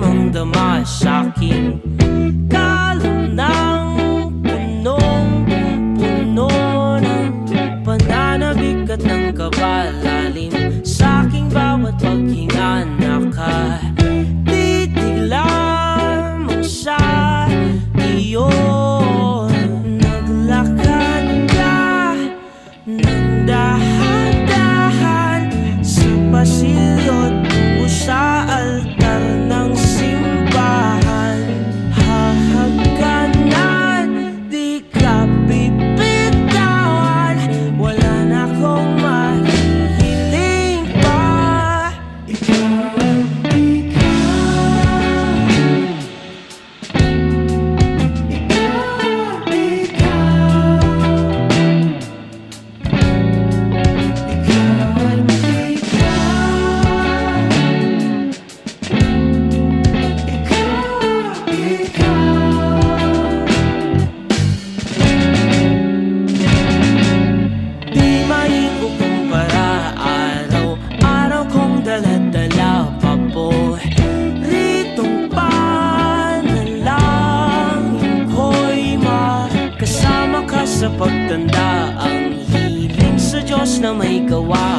damang-dama sa'king kalong ng punong-puno ng pananabik at ng kabalalim. Sa'king bawat paghinga nakatitig lamang sa iyo. Naglakad ka ng dahan-dahan sa pasilyo tungo sa altar ng simbahan. Hahagkanan, di ka bibitawan, wala na akong mahihiling pa. Ikaw, sa pagtanda, ang hiling sa Diyos na may gawa